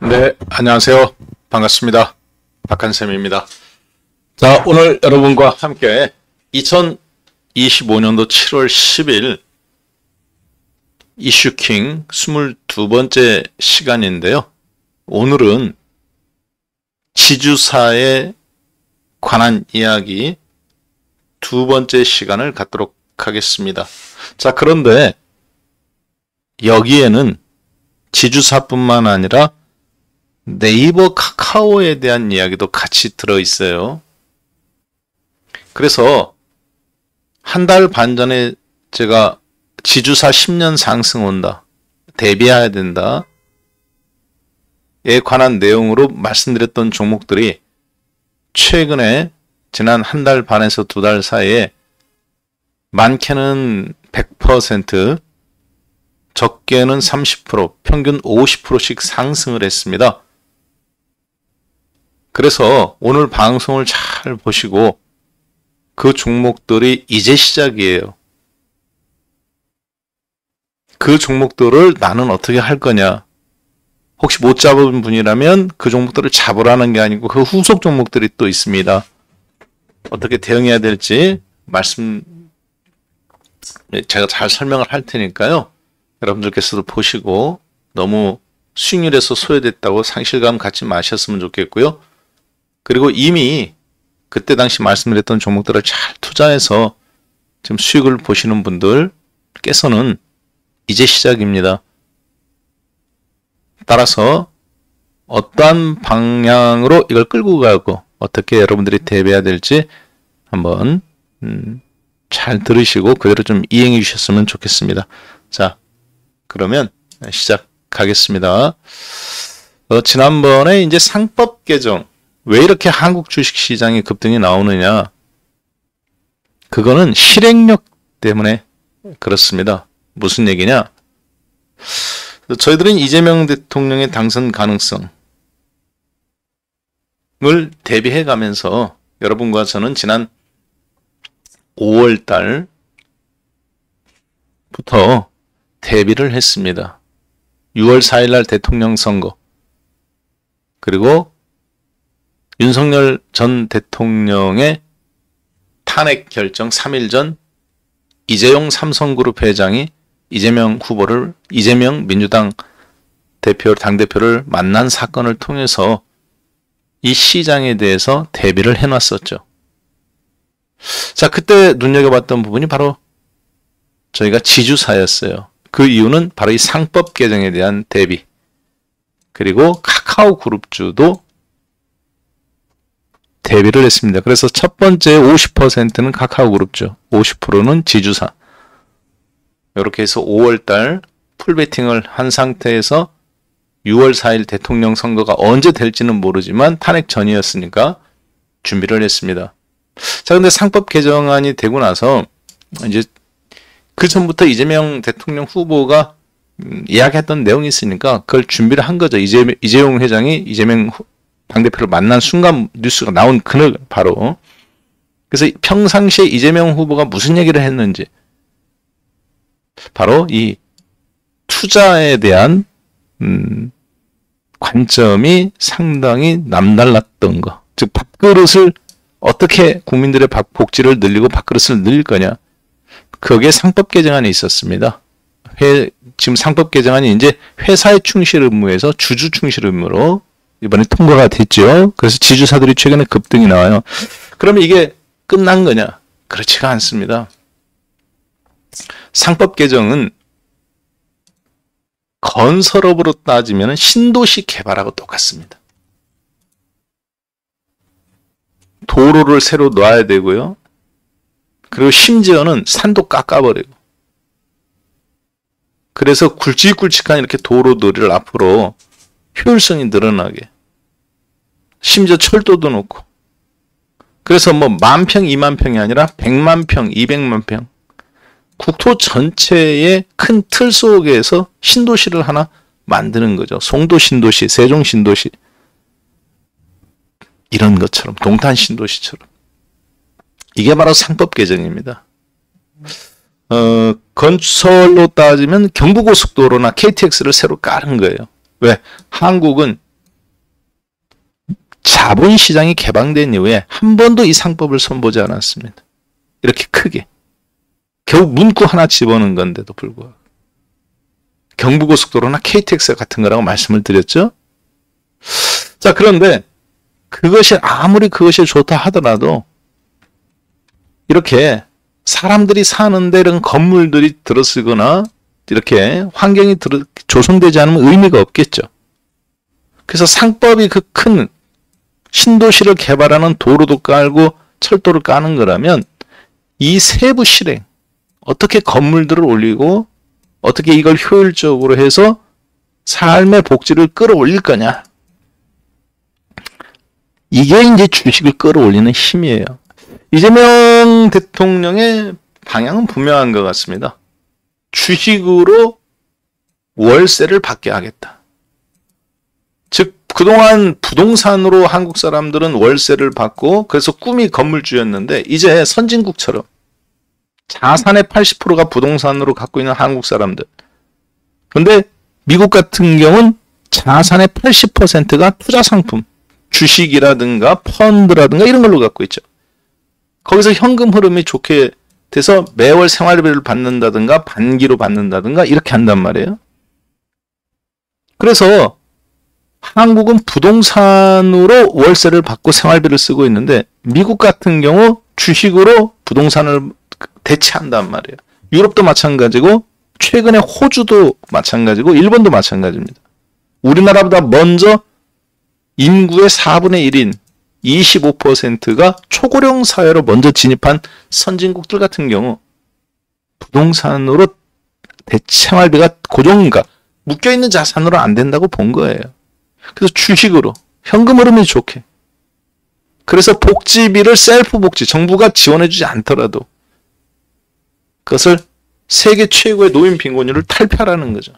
네, 안녕하세요. 반갑습니다. 박한쌤입니다. 자, 오늘 여러분과 함께 2025년도 7월 10일 이슈킹 22번째 시간인데요. 오늘은 지주사에 관한 이야기 두 번째 시간을 갖도록 하겠습니다. 자, 그런데 여기에는 지주사뿐만 아니라 네이버 카카오에 대한 이야기도 같이 들어있어요. 그래서 한 달 반 전에 제가 지주사 10년 상승 온다, 대비해야 된다 에 관한 내용으로 말씀드렸던 종목들이 최근에 지난 한 달 반에서 두 달 사이에 많게는 100%, 적게는 30%, 평균 50%씩 상승을 했습니다. 그래서 오늘 방송을 잘 보시고 그 종목들이 이제 시작이에요. 그 종목들을 나는 어떻게 할 거냐. 혹시 못 잡은 분이라면 그 종목들을 잡으라는 게 아니고 그 후속 종목들이 또 있습니다. 어떻게 대응해야 될지 제가 잘 설명을 할 테니까요. 여러분들께서도 보시고 너무 수익률에서 소외됐다고 상실감 갖지 마셨으면 좋겠고요. 그리고 이미 그때 당시 말씀드렸던 종목들을 잘 투자해서 지금 수익을 보시는 분들께서는 이제 시작입니다. 따라서 어떠한 방향으로 이걸 끌고 가고 어떻게 여러분들이 대비해야 될지 한번 잘 들으시고 그대로 좀 이행해 주셨으면 좋겠습니다. 자, 그러면 시작하겠습니다. 지난번에 이제 상법 개정, 왜 이렇게 한국 주식시장이 급등이 나오느냐, 그거는 실행력 때문에 그렇습니다. 무슨 얘기냐, 저희들은 이재명 대통령의 당선 가능성을 대비해 가면서 여러분과 저는 지난 5월 달부터 대비를 했습니다. 6월 4일 날 대통령 선거, 그리고 윤석열 전 대통령의 탄핵 결정 3일 전 이재용 삼성그룹 회장이 이재명 후보를, 이재명 민주당 당대표를 만난 사건을 통해서 이 시장에 대해서 대비를 해놨었죠. 자, 그때 눈여겨봤던 부분이 바로 저희가 지주사였어요. 그 이유는 바로 이 상법 개정에 대한 대비, 그리고 카카오 그룹주도 대비를 했습니다. 그래서 첫 번째 50%는 카카오 그룹주, 50%는 지주사. 이렇게 해서 5월달 풀베팅을 한 상태에서 6월 4일 대통령 선거가 언제 될지는 모르지만 탄핵 전이었으니까 준비를 했습니다. 자, 근데 상법 개정안이 되고 나서 이제 그 전부터 이재명 대통령 후보가 이야기했던 내용이 있으니까 그걸 준비를 한 거죠. 이재용 회장이 이재명 당대표를 만난 순간 뉴스가 나온 그날 바로. 그래서 평상시에 이재명 후보가 무슨 얘기를 했는지, 바로 이 투자에 대한 관점이 상당히 남달랐던 거. 즉 밥그릇을 어떻게 국민들의 복지를 늘리고 밥그릇을 늘릴 거냐. 거기에 상법 개정안이 있었습니다. 지금 상법 개정안이 이제 회사의 충실 의무에서 주주 충실 의무로 이번에 통과가 됐죠. 그래서 지주사들이 최근에 급등이 나와요. 그러면 이게 끝난 거냐? 그렇지가 않습니다. 상법 개정은 건설업으로 따지면 신도시 개발하고 똑같습니다. 도로를 새로 놔야 되고요. 그리고 심지어는 산도 깎아버리고. 그래서 굵직굵직한 이렇게 도로들을 앞으로 효율성이 늘어나게. 심지어 철도도 놓고. 그래서 뭐 10,000평, 20,000평이 아니라 100만 평, 200만 평. 국토 전체의 큰 틀 속에서 신도시를 하나 만드는 거죠. 송도 신도시, 세종 신도시. 이런 것처럼, 동탄 신도시처럼. 이게 바로 상법 개정입니다. 건설로 따지면 경부고속도로나 KTX를 새로 깔은 거예요. 왜? 한국은 자본시장이 개방된 이후에 한 번도 이 상법을 손보지 않았습니다. 이렇게 크게. 겨우 문구 하나 집어넣은 건데도 불구하고. 경부고속도로나 KTX 같은 거라고 말씀을 드렸죠. 자, 그런데 그것이 아무리 그것이 좋다 하더라도 이렇게 사람들이 사는데 이런 건물들이 들어서거나 이렇게 환경이 조성되지 않으면 의미가 없겠죠. 그래서 상법이 그 큰 신도시를 개발하는 도로도 깔고 철도를 까는 거라면 이 세부 실행, 어떻게 건물들을 올리고 어떻게 이걸 효율적으로 해서 삶의 복지를 끌어올릴 거냐. 이게 이제 주식을 끌어올리는 힘이에요. 이재명 대통령의 방향은 분명한 것 같습니다. 주식으로 월세를 받게 하겠다. 즉 그동안 부동산으로 한국 사람들은 월세를 받고 그래서 꿈이 건물주였는데 이제 선진국처럼 자산의 80%가 부동산으로 갖고 있는 한국 사람들. 그런데 미국 같은 경우는 자산의 80%가 투자 상품, 주식이라든가 펀드라든가 이런 걸로 갖고 있죠. 거기서 현금 흐름이 좋게 돼서 매월 생활비를 받는다든가 반기로 받는다든가 이렇게 한단 말이에요. 그래서 한국은 부동산으로 월세를 받고 생활비를 쓰고 있는데 미국 같은 경우 주식으로 부동산을 대체한단 말이에요. 유럽도 마찬가지고 최근에 호주도 마찬가지고 일본도 마찬가지입니다. 우리나라보다 먼저 인구의 4분의 1인 25%가 초고령 사회로 먼저 진입한 선진국들 같은 경우 부동산으로 생활비가 고정가 묶여있는 자산으로 안 된다고 본 거예요. 그래서 주식으로 현금 흐름이 좋게 그래서 복지비를 셀프 복지 정부가 지원해주지 않더라도 그것을 세계 최고의 노인 빈곤율을 탈피하라는 거죠.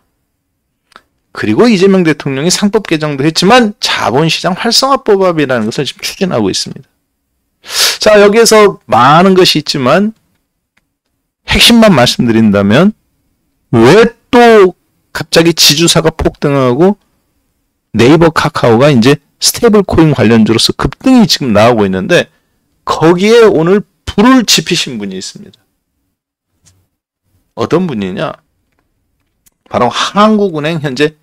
그리고 이재명 대통령이 상법 개정도 했지만 자본시장 활성화법이라는 것을 지금 추진하고 있습니다. 자, 여기에서 많은 것이 있지만 핵심만 말씀드린다면 왜 또 갑자기 지주사가 폭등하고 네이버 카카오가 이제 스테이블 코인 관련주로서 급등이 지금 나오고 있는데 거기에 오늘 불을 지피신 분이 있습니다. 어떤 분이냐? 바로 한국은행 현재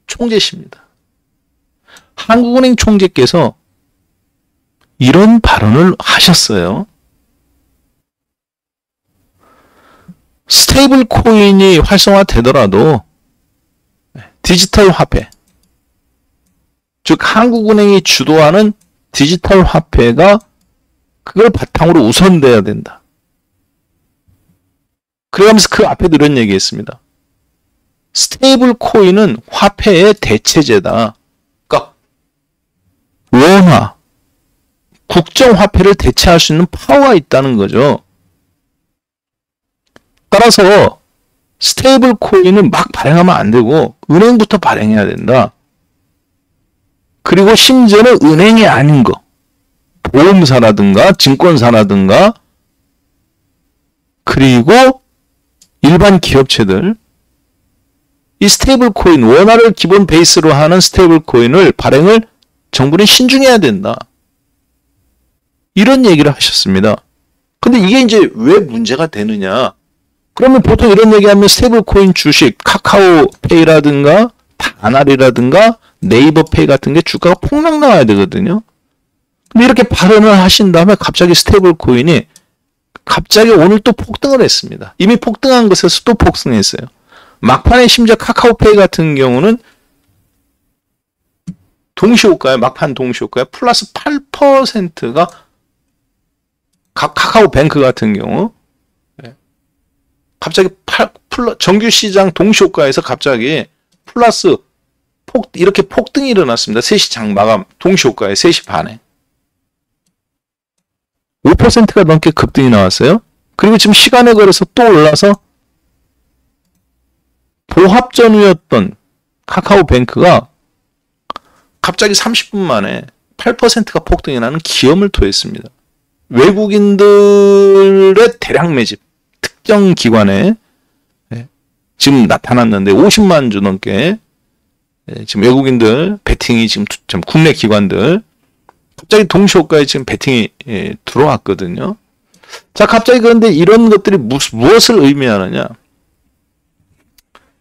총재십니다. 한국은행 총재께서 이런 발언을 하셨어요. 스테이블 코인이 활성화되더라도 디지털 화폐, 즉 한국은행이 주도하는 디지털 화폐가 그걸 바탕으로 우선돼야 된다. 그러면서 그 앞에도 이런 얘기했습니다. 스테이블 코인은 화폐의 대체제다. 그러니까 원화, 국정화폐를 대체할 수 있는 파워가 있다는 거죠. 따라서 스테이블 코인은 막 발행하면 안 되고 은행부터 발행해야 된다. 그리고 심지어는 은행이 아닌 거, 보험사라든가 증권사라든가 그리고 일반 기업체들 이 스테이블 코인, 원화를 기본 베이스로 하는 스테이블 코인을 발행을 정부는 신중해야 된다. 이런 얘기를 하셨습니다. 근데 이게 이제 왜 문제가 되느냐? 그러면 보통 이런 얘기하면 스테이블 코인 주식, 카카오페이라든가 다날이라든가 네이버페이 같은 게 주가가 폭락 나와야 되거든요. 근데 이렇게 발언을 하신 다음에 갑자기 스테이블 코인이 갑자기 오늘 또 폭등을 했습니다. 이미 폭등한 것에서 또 폭등했어요. 막판에 심지어 카카오페이 같은 경우는 동시효과에 막판 동시효과에 플러스 8%가 카카오뱅크 같은 경우 갑자기 정규시장 동시효과에서 갑자기 플러스 이렇게 폭등이 일어났습니다. 3시 장 마감 동시효과에 3시 반에 5%가 넘게 급등이 나왔어요. 그리고 지금 시간에 걸어서 또 올라서 보합전후였던 카카오뱅크가 갑자기 30분 만에 8%가 폭등이 나는 기염을 토했습니다. 외국인들의 대량 매집, 특정 기관에 지금 나타났는데 50만 주 넘게 지금 외국인들 베팅이 지금 국내 기관들 갑자기 동시효과에 지금 베팅이 들어왔거든요. 자, 갑자기 그런데 이런 것들이 무엇을 의미하느냐?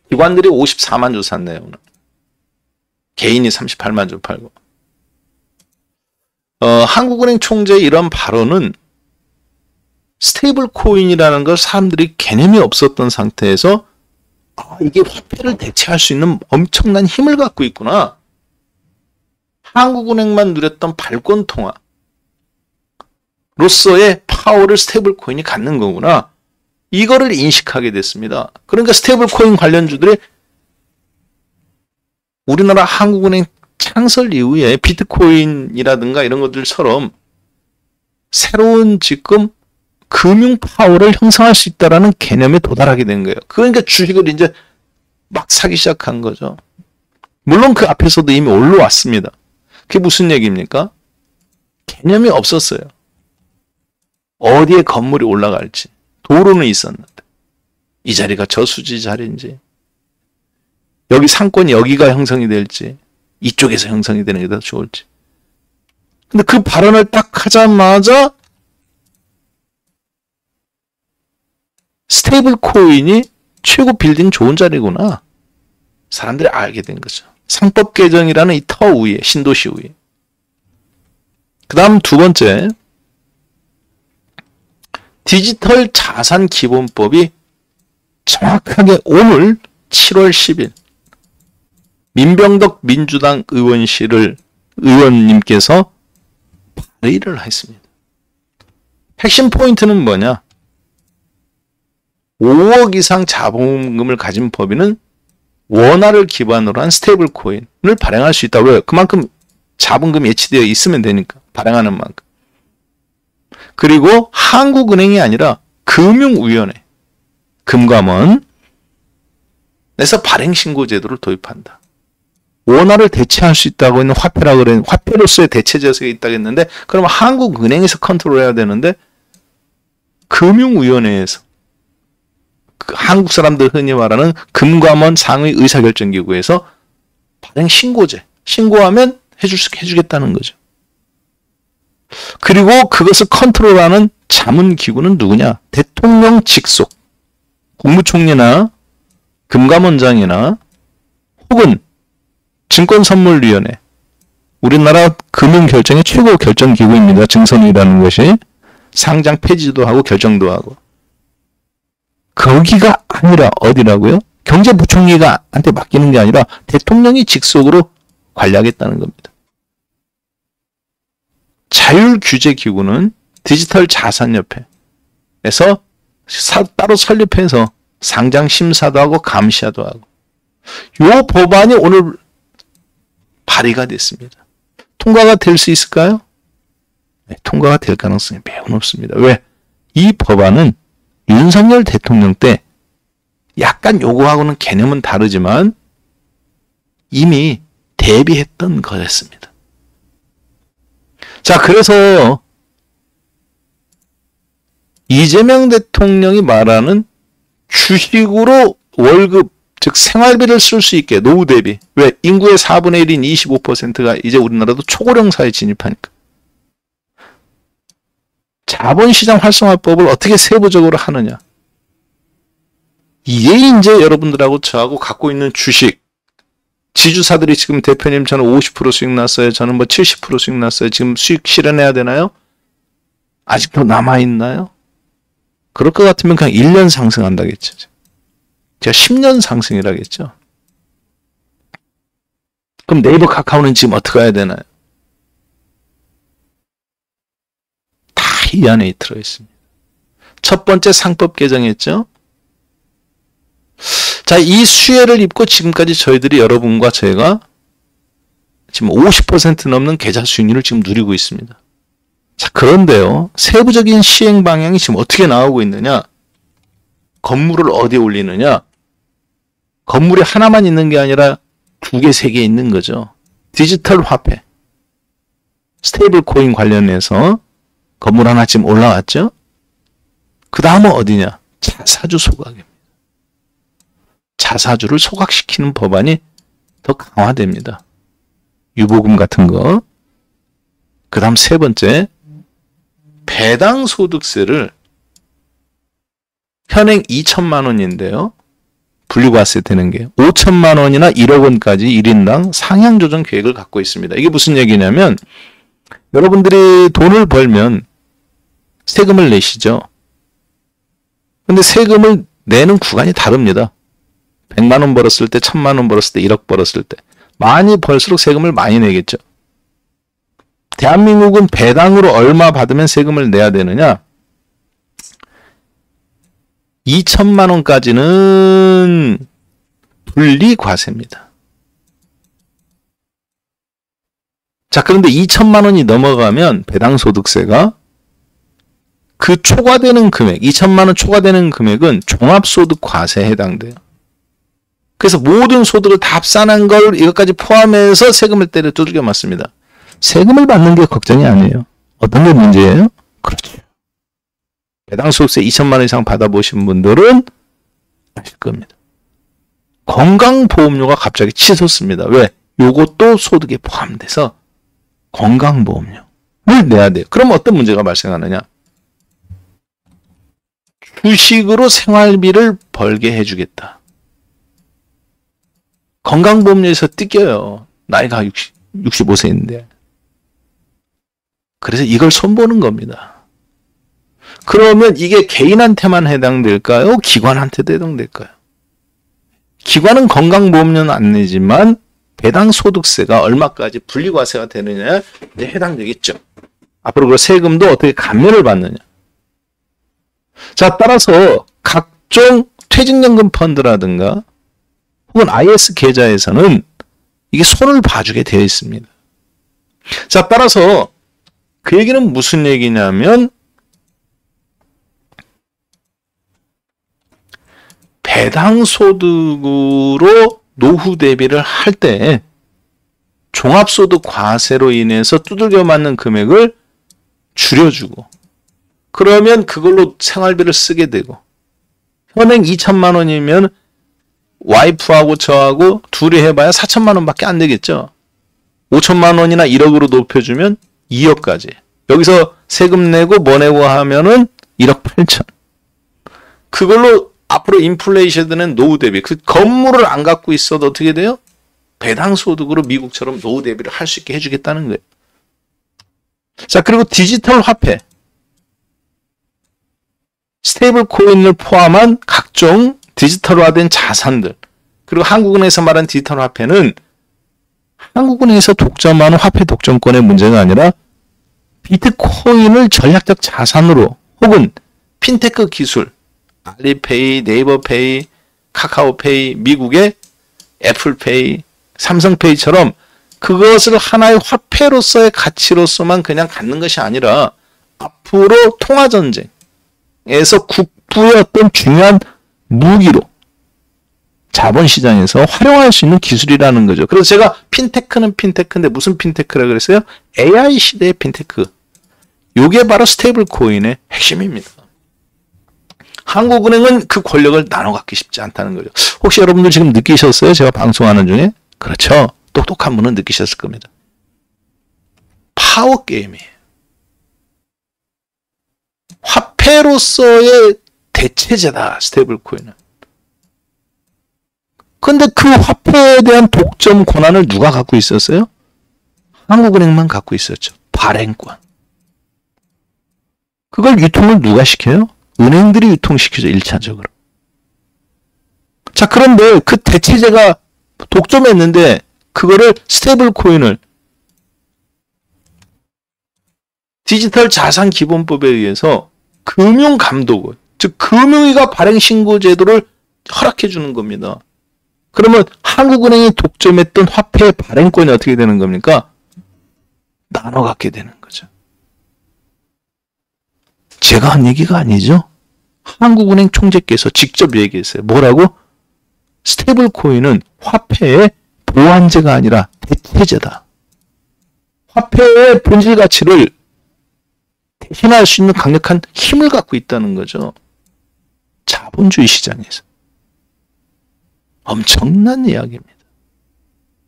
기관들이 54만 주 샀네요. 오늘. 개인이 38만 주 팔고. 한국은행 총재의 이런 발언은 스테이블 코인이라는 걸 사람들이 개념이 없었던 상태에서 이게 화폐를 대체할 수 있는 엄청난 힘을 갖고 있구나. 한국은행만 누렸던 발권 통화로서의 파워를 스테이블 코인이 갖는 거구나. 이거를 인식하게 됐습니다. 그러니까 스테이블 코인 관련주들이 우리나라 한국은행 창설 이후에 비트코인이라든가 이런 것들처럼 새로운 지금 금융 파워를 형성할 수 있다라는 개념에 도달하게 된 거예요. 그러니까 주식을 이제 막 사기 시작한 거죠. 물론 그 앞에서도 이미 올라왔습니다. 그게 무슨 얘기입니까? 개념이 없었어요. 어디에 건물이 올라갈지. 도로는 있었는데 이 자리가 저수지 자리인지 여기 상권이 여기가 형성이 될지 이쪽에서 형성이 되는 게 더 좋을지. 근데 그 발언을 딱 하자마자 스테이블 코인이 최고 빌딩 좋은 자리구나. 사람들이 알게 된 거죠. 상법 개정이라는 이 터 위에, 신도시 위에. 그 다음 두 번째, 디지털 자산 기본법이 정확하게 오늘 7월 10일 민병덕 민주당 의원님께서 발의를 했습니다. 핵심 포인트는 뭐냐? 5억 이상 자본금을 가진 법인은 원화를 기반으로 한 스테이블 코인을 발행할 수 있다. 왜? 그만큼 자본금이 예치되어 있으면 되니까. 발행하는 만큼. 그리고 한국은행이 아니라 금융위원회, 금감원에서 발행신고 제도를 도입한다. 원화를 대체할 수 있다고 있는 화폐라 그래, 화폐로서의 대체 재석이 있다고 했는데, 그러면 한국은행에서 컨트롤해야 되는데, 금융위원회에서, 한국 사람들 흔히 말하는 금감원 상위 의사결정기구에서 발행신고제, 신고하면 해주겠다는 거죠. 그리고 그것을 컨트롤하는 자문기구는 누구냐? 대통령 직속, 국무총리나 금감원장이나 혹은 증권선물위원회, 우리나라 금융결정의 최고 결정기구입니다. 증선이라는 것이 상장 폐지도 하고 결정도 하고. 거기가 아니라 어디라고요? 경제부총리가 한테 맡기는 게 아니라 대통령이 직속으로 관리하겠다는 겁니다. 자율규제기구는 디지털 자산협회에서 따로 설립해서 상장 심사도 하고 감시도 하고. 이 법안이 오늘 발의가 됐습니다. 통과가 될 수 있을까요? 네, 통과가 될 가능성이 매우 높습니다. 왜? 이 법안은 윤석열 대통령 때 약간 요구하고는 개념은 다르지만 이미 대비했던 거였습니다. 자, 그래서 이재명 대통령이 말하는 주식으로 월급, 즉 생활비를 쓸 수 있게 노후 대비. 왜? 인구의 4분의 1인 25%가 이제 우리나라도 초고령 사회에 진입하니까. 자본시장 활성화법을 어떻게 세부적으로 하느냐. 이게 이제 여러분들하고 저하고 갖고 있는 주식, 지주사들이 지금 대표님 저는 50% 수익 났어요. 저는 뭐 70% 수익 났어요. 지금 수익 실현해야 되나요? 아직도 남아있나요? 그럴 것 같으면 그냥 1년 상승한다겠죠. 제가 10년 상승이라겠죠. 그럼 네이버 카카오는 지금 어떻게 해야 되나요? 다 이 안에 들어있습니다. 첫 번째 상법 개정했죠. 자, 이 수혜를 입고 지금까지 저희들이 여러분과 저희가 지금 50% 넘는 계좌 수익률을 지금 누리고 있습니다. 자, 그런데요, 세부적인 시행 방향이 지금 어떻게 나오고 있느냐? 건물을 어디에 올리느냐? 건물이 하나만 있는 게 아니라 2개, 3개 있는 거죠. 디지털 화폐, 스테이블 코인 관련해서 건물 하나 지금 올라왔죠? 그 다음은 어디냐? 자사주 소각입니다. 자사주를 소각시키는 법안이 더 강화됩니다. 유보금 같은 거. 그 다음 세 번째, 배당 소득세를 현행 2천만 원인데요. 분리과세 되는 게 5천만 원이나 1억 원까지 1인당 상향 조정 계획을 갖고 있습니다. 이게 무슨 얘기냐면 여러분들이 돈을 벌면 세금을 내시죠. 근데 세금을 내는 구간이 다릅니다. 100만 원 벌었을 때, 1000만 원 벌었을 때, 1억 벌었을 때 많이 벌수록 세금을 많이 내겠죠. 대한민국은 배당으로 얼마 받으면 세금을 내야 되느냐? 2천만 원까지는 분리과세입니다. 자, 그런데 2천만 원이 넘어가면 배당소득세가 그 초과되는 금액, 2천만 원 초과되는 금액은 종합소득과세에 해당돼요. 그래서 모든 소득을 다 합산한 걸 이것까지 포함해서 세금을 때려 두들겨 맞습니다. 세금을 받는 게 걱정이 아니에요. 어떤 게 문제예요? 그렇죠. 배당소득세 2천만 원 이상 받아보신 분들은 아실 겁니다. 건강보험료가 갑자기 치솟습니다. 왜? 요것도 소득에 포함돼서 건강보험료를 내야 돼요. 그럼 어떤 문제가 발생하느냐? 주식으로 생활비를 벌게 해주겠다. 건강보험료에서 뜯겨요. 나이가 65세인데. 그래서 이걸 손보는 겁니다. 그러면 이게 개인한테만 해당될까요? 기관한테도 해당될까요? 기관은 건강보험료는 안 내지만 배당소득세가 얼마까지 분리과세가 되느냐에 해당되겠죠. 앞으로 그 세금도 어떻게 감면을 받느냐. 자, 따라서 각종 퇴직연금 펀드라든가 혹은 IS 계좌에서는 이게 손을 봐주게 되어 있습니다. 자, 따라서 그 얘기는 무슨 얘기냐면 배당소득으로 노후 대비를 할 때 종합소득 과세로 인해서 두들겨 맞는 금액을 줄여주고 그러면 그걸로 생활비를 쓰게 되고 현행 2천만 원이면 와이프하고 저하고 둘이 해봐야 4천만 원밖에 안 되겠죠. 5천만 원이나 1억으로 높여주면 2억까지. 여기서 세금 내고 뭐 내고 하면은 1억 8천. 그걸로 앞으로 인플레이션 드는 노후 대비, 그 건물을 안 갖고 있어도 어떻게 돼요? 배당소득으로 미국처럼 노후 대비를 할 수 있게 해주겠다는 거예요. 자, 그리고 디지털 화폐. 스테이블 코인을 포함한 각종 디지털화된 자산들. 그리고 한국은행에서 말한 디지털 화폐는 한국은행에서 독점하는 화폐 독점권의 문제가 아니라 비트코인을 전략적 자산으로 혹은 핀테크 기술, 알리페이, 네이버페이, 카카오페이, 미국의 애플페이, 삼성페이처럼 그것을 하나의 화폐로서의 가치로서만 그냥 갖는 것이 아니라 앞으로 통화전쟁에서 국부의 어떤 중요한 무기로 자본시장에서 활용할 수 있는 기술이라는 거죠. 그래서 제가 핀테크는 핀테크인데 무슨 핀테크라고 그랬어요? AI 시대의 핀테크. 이게 바로 스테이블 코인의 핵심입니다. 한국은행은 그 권력을 나눠 갖기 쉽지 않다는 거죠. 혹시 여러분들 지금 느끼셨어요? 제가 방송하는 중에? 그렇죠. 똑똑한 분은 느끼셨을 겁니다. 파워 게임이에요. 화폐로서의 대체제다, 스테이블 코인은. 근데 그 화폐에 대한 독점 권한을 누가 갖고 있었어요? 한국은행만 갖고 있었죠. 발행권. 그걸 유통을 누가 시켜요? 은행들이 유통시키죠, 1차적으로. 자, 그런데 그 대체제가 독점했는데 그거를 스테이블 코인을 디지털 자산 기본법에 의해서 금융감독원, 즉 금융위가 발행신고 제도를 허락해 주는 겁니다. 그러면 한국은행이 독점했던 화폐의 발행권이 어떻게 되는 겁니까? 나눠 갖게 되는 거죠. 제가 한 얘기가 아니죠. 한국은행 총재께서 직접 얘기했어요. 뭐라고? 스테이블 코인은 화폐의 보완제가 아니라 대체제다. 화폐의 본질 가치를 대신할 수 있는 강력한 힘을 갖고 있다는 거죠. 자본주의 시장에서. 엄청난 이야기입니다.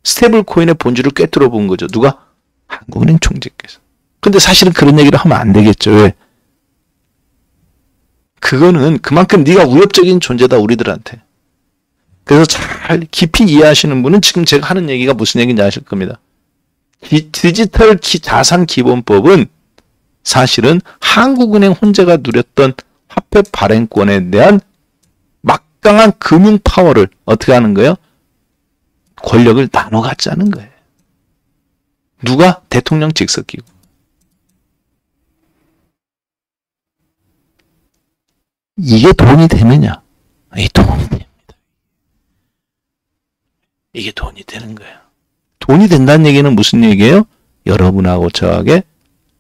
스테이블 코인의 본질을 꿰뚫어 본 거죠. 누가? 한국은행 총재께서. 근데 사실은 그런 얘기를 하면 안 되겠죠. 왜? 그거는 그만큼 네가 위협적인 존재다, 우리들한테. 그래서 잘 깊이 이해하시는 분은 지금 제가 하는 얘기가 무슨 얘기인지 아실 겁니다. 디지털 자산 기본법은 사실은 한국은행 혼자가 누렸던 화폐 발행권에 대한 막강한 금융 파워를 어떻게 하는 거예요? 권력을 나눠 갖자는 거예요. 누가? 대통령 직속기구. 이게 돈이 되느냐? 이 돈이 됩니다. 이게 돈이 되는 거예요. 돈이 된다는 얘기는 무슨 얘기예요? 여러분하고 저에게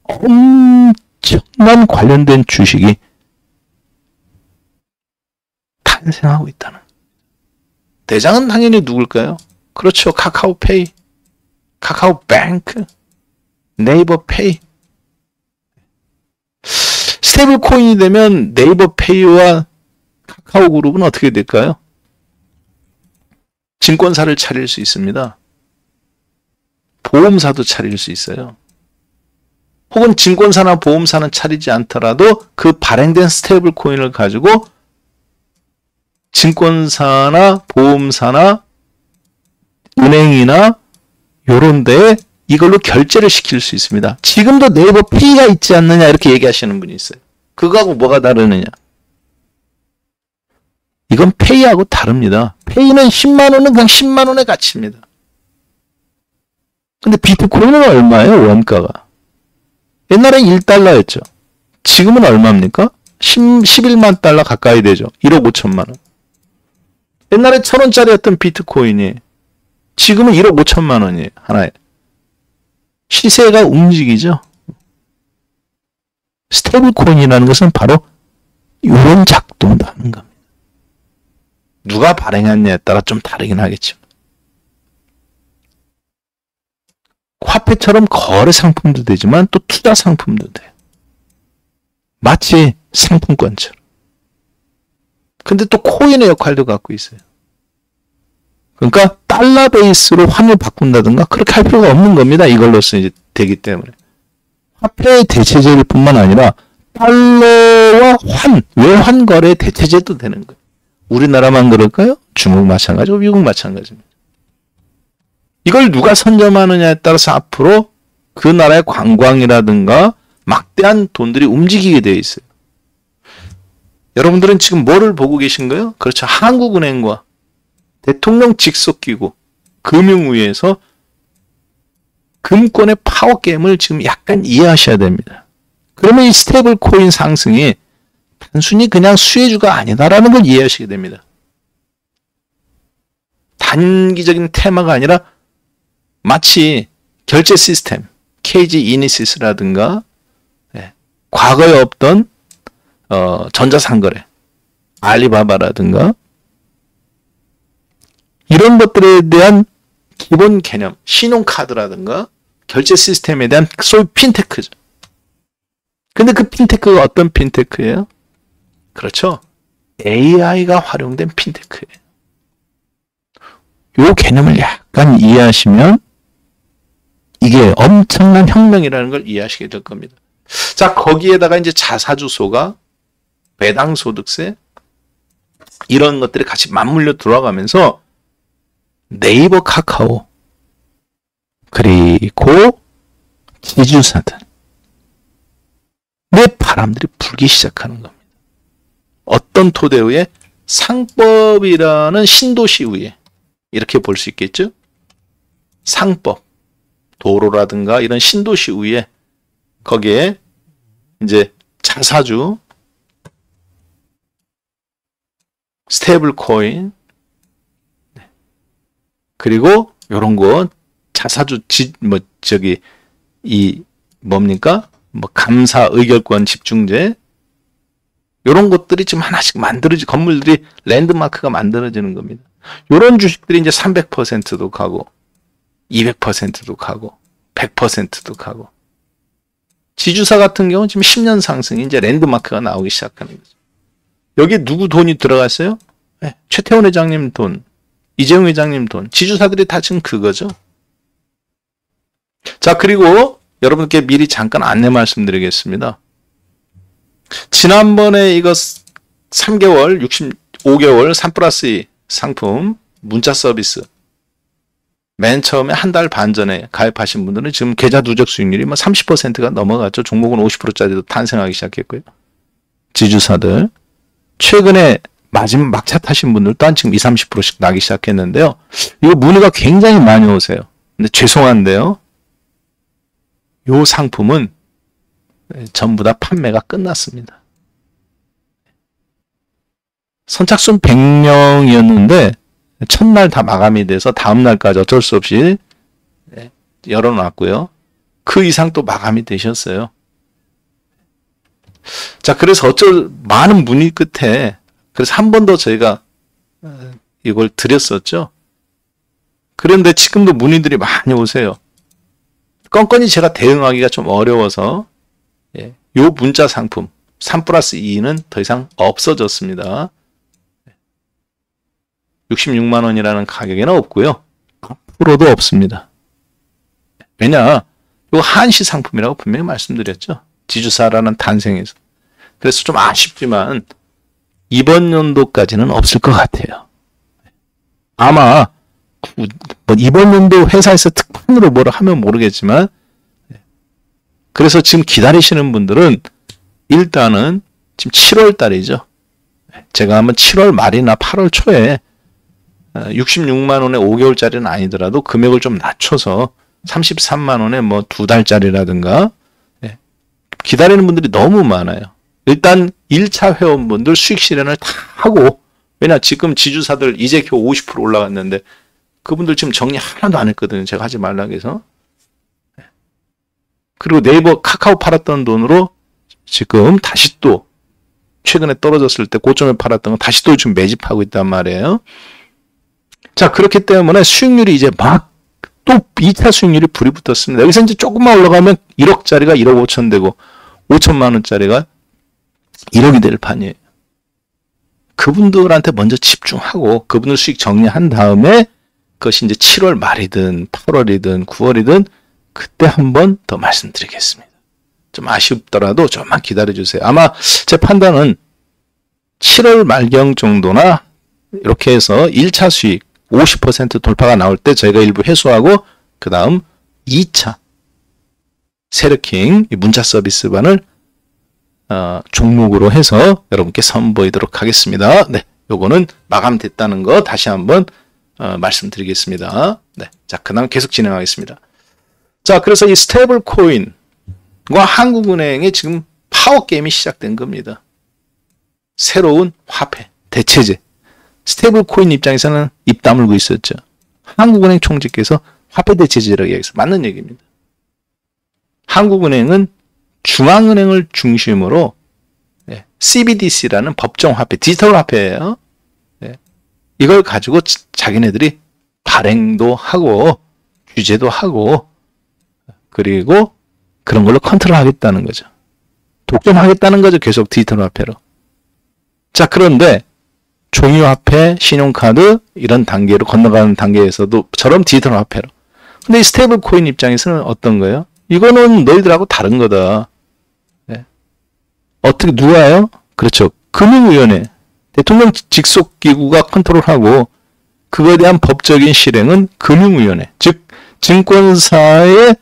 엄청난 관련된 주식이 탄생하고 있다는. 대장은 당연히 누굴까요? 그렇죠. 카카오페이, 카카오뱅크, 네이버페이. 스테이블 코인이 되면 네이버페이와 카카오그룹은 어떻게 될까요? 증권사를 차릴 수 있습니다. 보험사도 차릴 수 있어요. 혹은 증권사나 보험사는 차리지 않더라도 그 발행된 스테이블 코인을 가지고 증권사나 보험사나 은행이나 요런 데에 이걸로 결제를 시킬 수 있습니다. 지금도 네이버 페이가 있지 않느냐 이렇게 얘기하시는 분이 있어요. 그거하고 뭐가 다르느냐? 이건 페이하고 다릅니다. 페이는 10만 원은 그냥 10만 원의 가치입니다. 근데 비트코인은 얼마예요? 원가가. 옛날엔 1달러였죠. 지금은 얼마입니까? 11만 달러 가까이 되죠. 1억 5천만 원. 옛날에 1,000원짜리였던 비트코인이 지금은 1억 5천만 원이에요. 하나에. 시세가 움직이죠. 스테이블 코인이라는 것은 바로 이런 작동도 하는 겁니다. 누가 발행했냐에 따라 좀 다르긴 하겠죠. 화폐처럼 거래 상품도 되지만 또 투자 상품도 돼요. 마치 상품권처럼. 근데 또 코인의 역할도 갖고 있어요. 그러니까 달러 베이스로 환을 바꾼다든가 그렇게 할 필요가 없는 겁니다. 이걸로써 이제 되기 때문에. 화폐의 대체제일 뿐만 아니라 달러와 외환 거래의 대체제도 되는 거예요. 우리나라만 그럴까요? 중국 마찬가지고 미국 마찬가지입니다. 이걸 누가 선점하느냐에 따라서 앞으로 그 나라의 관광이라든가 막대한 돈들이 움직이게 되어 있어요. 여러분들은 지금 뭐를 보고 계신 거예요? 그렇죠. 한국은행과 대통령 직속기구 금융위에서 금권의 파워게임을 지금 약간 이해하셔야 됩니다. 그러면 이 스테이블 코인 상승이 단순히 그냥 수혜주가 아니다라는 걸 이해하시게 됩니다. 단기적인 테마가 아니라 마치 결제 시스템, KG 이니시스라든가 과거에 없던 전자상거래, 알리바바라든가 이런 것들에 대한 기본 개념, 신용카드라든가 결제 시스템에 대한 소위 핀테크죠. 근데 그 핀테크가 어떤 핀테크예요? 그렇죠. AI가 활용된 핀테크예요. 이 개념을 약간 이해하시면 이게 엄청난 혁명이라는 걸 이해하시게 될 겁니다. 자, 거기에다가 이제 자사주소가 배당소득세 이런 것들이 같이 맞물려 들어가면서 네이버, 카카오 그리고 지주사들 내 바람들이 불기 시작하는 겁니다. 어떤 토대 위에? 상법이라는 신도시 위에 이렇게 볼 수 있겠죠? 상법, 도로라든가 이런 신도시 위에 거기에 이제 자사주, 스테이블 코인 그리고 요런 거 자사주 감사 의결권 집중제 요런 것들이 지금 하나씩 건물들이 랜드마크가 만들어지는 겁니다. 요런 주식들이 이제 300%도 가고 200%도 가고 100%도 가고 지주사 같은 경우는 지금 10년 상승이 이제 랜드마크가 나오기 시작하는 거죠. 여기에 누구 돈이 들어갔어요? 네, 최태원 회장님 돈, 이재용 회장님 돈, 지주사들이 다 지금 그거죠. 자, 그리고 여러분께 미리 잠깐 안내 말씀드리겠습니다. 지난번에 이거 3개월, 65개월 3+2 상품 문자 서비스 맨 처음에 한 달 반 전에 가입하신 분들은 지금 계좌 누적 수익률이 뭐 30%가 넘어갔죠. 종목은 50%짜리도 탄생하기 시작했고요. 지주사들 최근에 마지막 막차 타신 분들 또한 지금 20, 30%씩 나기 시작했는데요. 이거 문의가 굉장히 많이 오세요. 근데 죄송한데요. 요 상품은 전부 다 판매가 끝났습니다. 선착순 100명이었는데 첫날 다 마감이 돼서 다음날까지 어쩔 수 없이 열어놨고요. 그 이상 또 마감이 되셨어요. 자, 그래서 많은 문의 끝에 그래서 한 번 더 저희가 이걸 드렸었죠. 그런데 지금도 문의들이 많이 오세요. 건건이 제가 대응하기가 좀 어려워서 요 문자 상품 3+2는 더 이상 없어졌습니다. 66만 원이라는 가격에는 없고요. 앞으로도 없습니다. 왜냐? 요 한시 상품이라고 분명히 말씀드렸죠. 지주사라는 탄생에서. 그래서 좀 아쉽지만 이번 연도까지는 없을 것 같아요. 아마 뭐 이번 연도 회사에서 특판으로 뭐를 하면 모르겠지만 그래서 지금 기다리시는 분들은 일단은 지금 7월 달이죠. 제가 한번 7월 말이나 8월 초에 66만 원에 5개월짜리는 아니더라도 금액을 좀 낮춰서 33만 원에 뭐 2달짜리라든가 기다리는 분들이 너무 많아요. 일단 1차 회원분들 수익 실현을 다 하고 왜냐 지금 지주사들 이제 겨우 50% 올라갔는데 그분들 지금 정리 하나도 안 했거든요. 제가 하지 말라고 해서. 그리고 네이버 카카오 팔았던 돈으로 지금 다시 또 최근에 떨어졌을 때 고점에 팔았던 거 다시 또 지금 매집하고 있단 말이에요. 자, 그렇기 때문에 수익률이 이제 막 또 2차 수익률이 불이 붙었습니다. 여기서 이제 조금만 올라가면 1억짜리가 1억 5천 되고 5천만 원짜리가 1억이 될 판이에요. 그분들한테 먼저 집중하고 그분들 수익 정리한 다음에 그것이 이제 7월 말이든 8월이든 9월이든 그때 한번 더 말씀드리겠습니다. 좀 아쉽더라도 좀만 기다려주세요. 아마 제 판단은 7월 말경 정도나 이렇게 해서 1차 수익 50% 돌파가 나올 때 저희가 일부 회수하고 그 다음 2차 세르킹 문자 서비스반을 종목으로 해서 여러분께 선보이도록 하겠습니다. 네, 요거는 마감됐다는 거 다시 한번 말씀드리겠습니다. 네, 자, 그 다음 계속 진행하겠습니다. 자, 그래서 이 스테이블 코인과 한국은행의 지금 파워게임이 시작된 겁니다. 새로운 화폐, 대체제. 스테이블 코인 입장에서는 입 다물고 있었죠. 한국은행 총재께서 화폐 대체제라고 얘기해서 맞는 얘기입니다. 한국은행은 중앙은행을 중심으로 CBDC라는 법정 화폐, 디지털 화폐예요. 이걸 가지고 자기네들이 발행도 하고 규제도 하고 그리고 그런 걸로 컨트롤하겠다는 거죠. 독점하겠다는 거죠. 계속 디지털 화폐로. 자, 그런데 종이화폐, 신용카드 이런 단계로 건너가는 단계에서도 저런 디지털 화폐로. 근데 이 스테이블 코인 입장에서는 어떤 거예요? 이거는 너희들하고 다른 거다. 어떻게 누가요? 그렇죠. 금융위원회, 대통령 직속기구가 컨트롤하고 그거에 대한 법적인 실행은 금융위원회, 즉 증권사의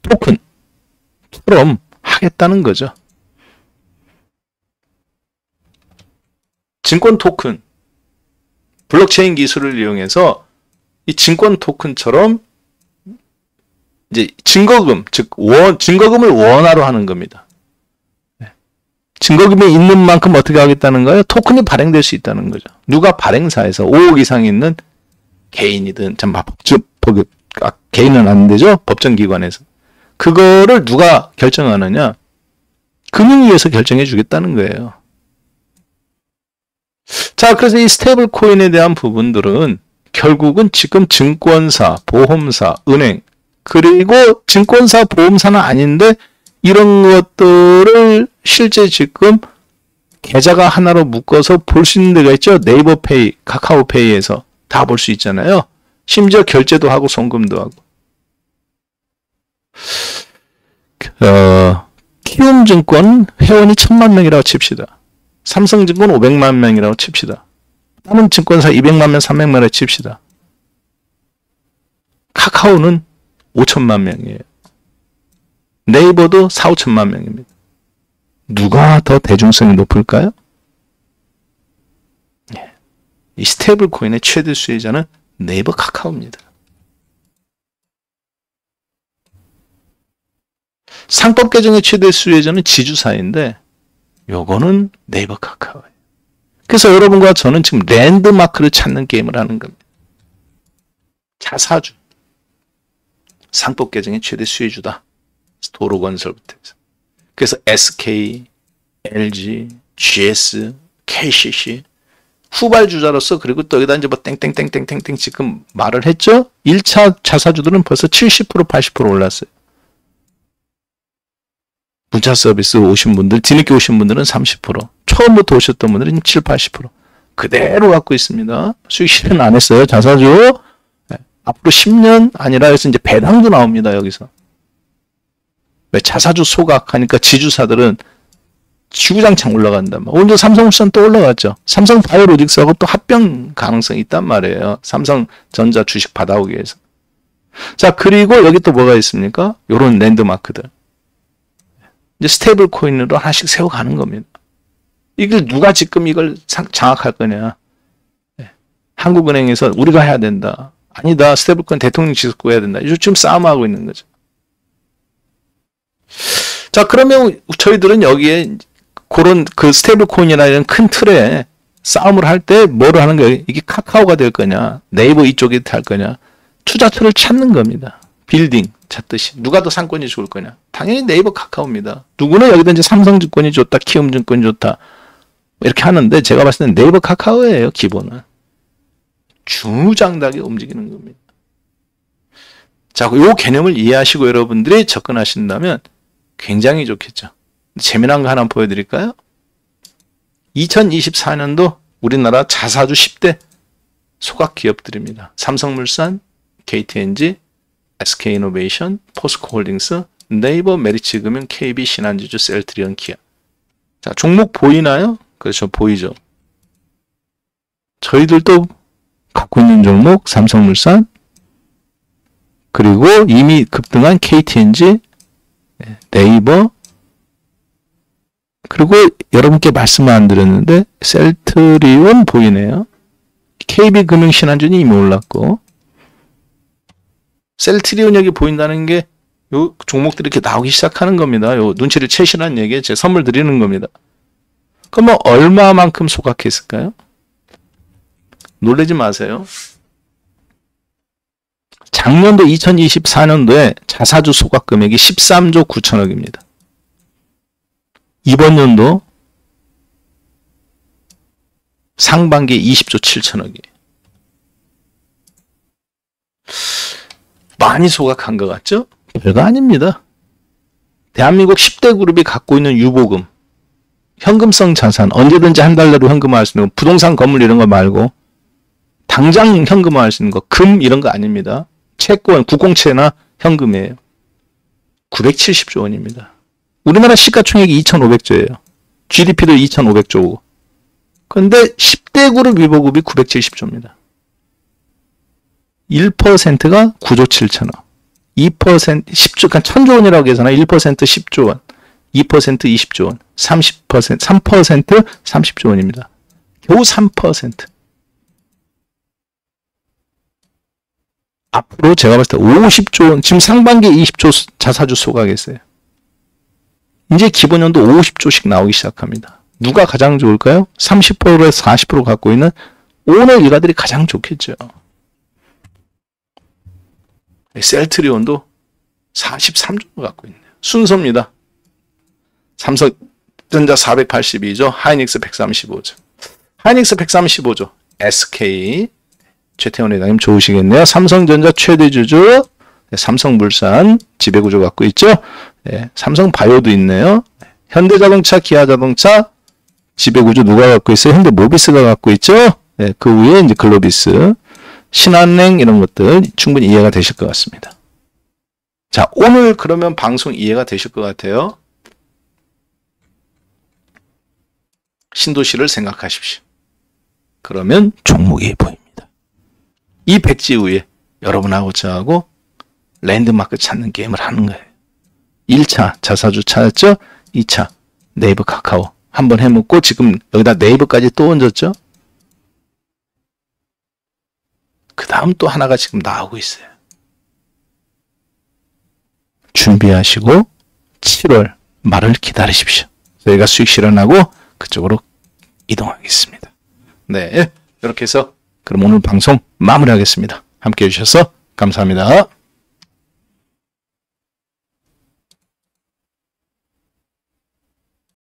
토큰처럼 하겠다는 거죠. 증권 토큰, 블록체인 기술을 이용해서 이 증권 토큰처럼 이제 증거금, 즉 증거금을 원화로 하는 겁니다. 증거금이 있는 만큼 어떻게 하겠다는 거예요? 토큰이 발행될 수 있다는 거죠. 누가 발행사에서 5억 이상 있는 개인이든 개인은 안 되죠. 법정기관에서 그거를 누가 결정하느냐? 금융위에서 결정해 주겠다는 거예요. 자, 그래서 이 스테이블 코인에 대한 부분들은 결국은 지금 증권사, 보험사, 은행, 그리고 증권사, 보험사는 아닌데 이런 것들을 실제 지금 계좌가 하나로 묶어서 볼 수 있는 데가 있죠. 네이버페이, 카카오페이에서 다 볼 수 있잖아요. 심지어 결제도 하고 송금도 하고. 키움증권 회원이 1000만 명이라고 칩시다. 삼성증권 500만 명이라고 칩시다. 다른 증권사 200만 명, 300만 명이라고 칩시다. 카카오는 5천만 명이에요. 네이버도 4, 5천만 명입니다. 누가 더 대중성이 높을까요? 이 스테이블 코인의 최대 수혜자는 네이버 카카오입니다. 상법 계정의 최대 수혜자는 지주사인데 요거는 네이버 카카오예요. 그래서 여러분과 저는 지금 랜드마크를 찾는 게임을 하는 겁니다. 자사주. 상법 계정의 최대 수혜주다. 도로건설부터 해서. 그래서 SK, LG, GS, KCC 후발주자로서 그리고 또 여기다 이제 뭐 땡땡땡땡땡땡 지금 말을 했죠? 1차 자사주들은 벌써 70% 80% 올랐어요. 문자 서비스 오신 분들, 뒤늦게 오신 분들은 30%, 처음부터 오셨던 분들은 7, 80% 그대로 갖고 있습니다. 수익 실현 안 했어요. 자사주. 네. 앞으로 10년 아니라 해서 이제 배당도 나옵니다. 여기서. 왜 자사주 소각하니까 지주사들은 주구장창 올라간단 말이에요. 오늘 삼성물산 또 올라갔죠. 삼성바이오로직스하고 또 합병 가능성이 있단 말이에요. 삼성전자 주식 받아오기 위해서. 자, 그리고 여기 또 뭐가 있습니까? 요런 랜드마크들. 이제 스테이블 코인으로 하나씩 세워가는 겁니다. 이걸 누가 지금 이걸 장악할 거냐. 네. 한국은행에서 우리가 해야 된다. 아니다. 스테이블 코인 대통령 지속구 해야 된다. 지금 싸움하고 있는 거죠. 자, 그러면 저희들은 여기에 그런 그 스테이블 코인이라는 큰 틀에 싸움을 할 때 뭐를 하는 거예요? 이게 카카오가 될 거냐, 네이버 이쪽이 될 거냐, 투자처를 찾는 겁니다. 빌딩 찾듯이 누가 더 상권이 좋을 거냐? 당연히 네이버 카카오입니다. 누구는 여기다 이제 삼성증권이 좋다, 키움증권이 좋다 이렇게 하는데 제가 봤을 때는 네이버 카카오예요. 기본은 주무장하게 움직이는 겁니다. 자, 요 개념을 이해하시고 여러분들이 접근하신다면 굉장히 좋겠죠. 재미난 거 하나 보여드릴까요? 2024년도 우리나라 자사주 10대 소각 기업들입니다. 삼성물산, KTNG, SK이노베이션, 포스코홀딩스, 네이버, 메리츠금융, KB, 신한지주, 셀트리온, 기아. 자, 종목 보이나요? 그렇죠. 보이죠. 저희들도 갖고 있는 종목 삼성물산, 그리고 이미 급등한 KTNG, 네이버, 그리고 여러분께 말씀을 안 드렸는데 셀트리온 보이네요. KB금융 신한준이 이미 올랐고 셀트리온 여기 보인다는 게 요 종목들이 이렇게 나오기 시작하는 겁니다. 요 눈치를 채시라는 얘기에 제 선물 드리는 겁니다. 그러면 얼마만큼 소각했을까요? 놀라지 마세요. 작년도 2024년도에 자사주 소각 금액이 13조 9천억입니다. 이번 연도 상반기 20조 7천억이에요. 많이 소각한 것 같죠? 별거 아닙니다. 대한민국 10대 그룹이 갖고 있는 유보금, 현금성 자산, 언제든지 한 달 내로 현금화할 수 있는 거, 부동산 건물 이런 거 말고 당장 현금화할 수 있는 거, 금 이런 거 아닙니다. 채권, 국공채나 현금이에요. 970조 원입니다. 우리나라 시가총액이 2,500조예요. GDP도 2,500조고. 그런데 10대 그룹 유보급이 970조입니다. 1%가 9조 7천억. 2% 10조, 그러니까 1,000조 원이라고 계산하 1% 10조 원, 2% 20조 원, 30% 3% 30조 원입니다. 겨우 3%. 앞으로 제가 봤을 때 50조 원, 지금 상반기에 20조 자사주 소각했어요. 이제 기본 연도 50조씩 나오기 시작합니다. 누가 가장 좋을까요? 30%에서 40% 갖고 있는 오너 일가들이 가장 좋겠죠. 셀트리온도 43조 갖고 있네요. 순서입니다. 삼성전자 482조, 하이닉스 135조. 하이닉스 135조, SK, 최태원 회장님 좋으시겠네요. 삼성전자 최대주주, 삼성물산 지배구조 갖고 있죠. 네, 삼성바이오도 있네요. 현대자동차, 기아자동차 지배구조 누가 갖고 있어요? 현대모비스가 갖고 있죠. 네, 그 위에 이제 글로비스, 신한은행 이런 것들 충분히 이해가 되실 것 같습니다. 자, 오늘 그러면 방송 이해가 되실 것 같아요. 신도시를 생각하십시오. 그러면 종목이 보입니다. 이 백지 위에 여러분하고 저하고 랜드마크 찾는 게임을 하는 거예요. 1차 자사주 찾았죠? 2차 네이버 카카오 한번 해먹고 지금 여기다 네이버까지 또 얹었죠? 그 다음 또 하나가 지금 나오고 있어요. 준비하시고 7월 말을 기다리십시오. 저희가 수익 실현하고 그쪽으로 이동하겠습니다. 네, 이렇게 해서 그럼 오늘 방송 마무리하겠습니다. 함께 해주셔서 감사합니다.